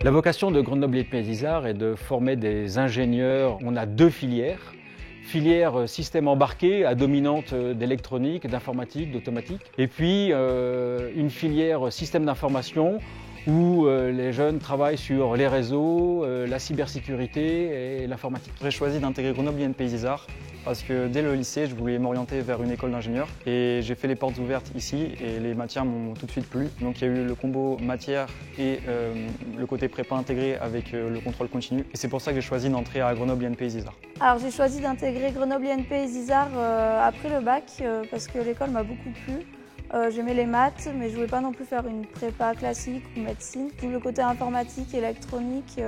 La vocation de Grenoble INP Isard est de former des ingénieurs. On a deux filières. Filière système embarqué à dominante d'électronique, d'informatique, d'automatique. Et puis une filière système d'information où les jeunes travaillent sur les réseaux, la cybersécurité et l'informatique. J'ai choisi d'intégrer Grenoble INP Isard parce que dès le lycée, je voulais m'orienter vers une école d'ingénieur et j'ai fait les portes ouvertes ici et les matières m'ont tout de suite plu. Donc il y a eu le combo matière et le côté prépa intégré avec le contrôle continu. Et c'est pour ça que j'ai choisi d'entrer à Grenoble INP Isard. Alors j'ai choisi d'intégrer Grenoble INP Isard après le bac parce que l'école m'a beaucoup plu. J'aimais les maths, mais je ne voulais pas non plus faire une prépa classique ou médecine. Tout le côté informatique, électronique,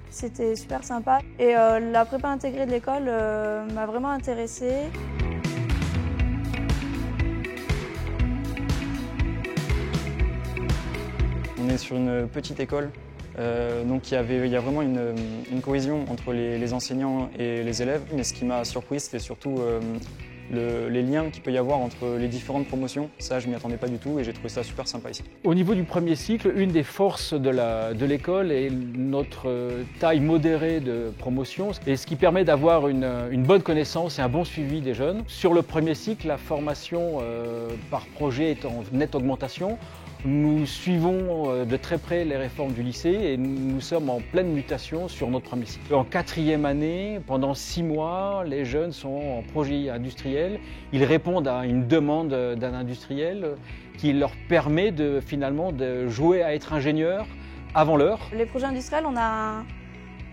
c'était super sympa. Et la prépa intégrée de l'école m'a vraiment intéressée. On est sur une petite école, donc il y a vraiment une cohésion entre les enseignants et les élèves. Mais ce qui m'a surpris, c'était surtout les liens qu'il peut y avoir entre les différentes promotions. Ça, je m'y attendais pas du tout et j'ai trouvé ça super sympa ici. Au niveau du premier cycle, une des forces de l'école est notre taille modérée de promotion, et ce qui permet d'avoir une bonne connaissance et un bon suivi des jeunes. Sur le premier cycle, la formation par projet est en nette augmentation. Nous suivons de très près les réformes du lycée et nous sommes en pleine mutation sur notre premier cycle. En quatrième année, pendant 6 mois, les jeunes sont en projet industriel. Ils répondent à une demande d'un industriel qui leur permet finalement de jouer à être ingénieur avant l'heure. Les projets industriels, on a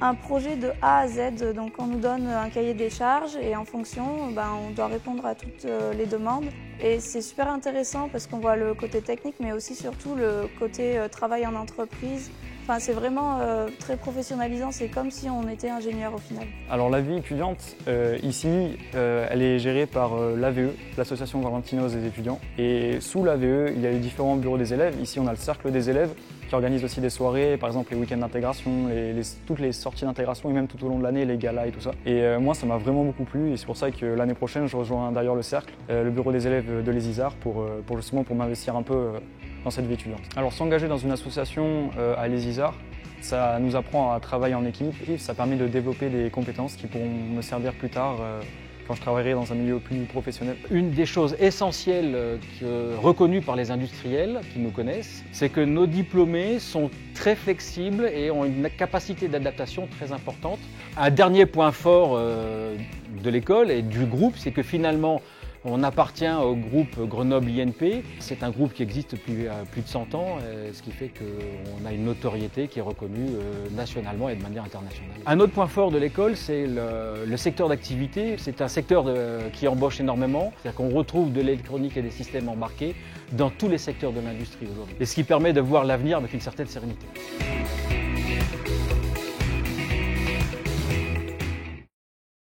un projet de A à Z, donc on nous donne un cahier des charges et en fonction, on doit répondre à toutes les demandes. Et c'est super intéressant parce qu'on voit le côté technique, mais aussi surtout le côté travail en entreprise. Enfin, c'est vraiment très professionnalisant, c'est comme si on était ingénieur au final. Alors la vie étudiante, ici, elle est gérée par l'AVE, l'Association valentinoise des étudiants. Et sous l'AVE, il y a les différents bureaux des élèves. Ici, on a le cercle des élèves qui organise aussi des soirées, par exemple les week-ends d'intégration, toutes les sorties d'intégration et même tout au long de l'année, les galas et tout ça. Et moi, ça m'a vraiment beaucoup plu et c'est pour ça que l'année prochaine, je rejoins d'ailleurs le cercle, le bureau des élèves de l'ESISAR pour m'investir un peu dans cette vie étudiante. Alors s'engager dans une association à l'ESISAR, ça nous apprend à travailler en équipe et ça permet de développer des compétences qui pourront me servir plus tard quand je travaillerai dans un milieu plus professionnel. Une des choses essentielles reconnues par les industriels qui nous connaissent, c'est que nos diplômés sont très flexibles et ont une capacité d'adaptation très importante. Un dernier point fort de l'école et du groupe, c'est que finalement, on appartient au groupe Grenoble INP. C'est un groupe qui existe depuis plus de 100 ans, ce qui fait qu'on a une notoriété qui est reconnue nationalement et de manière internationale. Un autre point fort de l'école, c'est le secteur d'activité. C'est un secteur qui embauche énormément. C'est-à-dire qu'on retrouve de l'électronique et des systèmes embarqués dans tous les secteurs de l'industrie aujourd'hui. Et ce qui permet de voir l'avenir avec une certaine sérénité.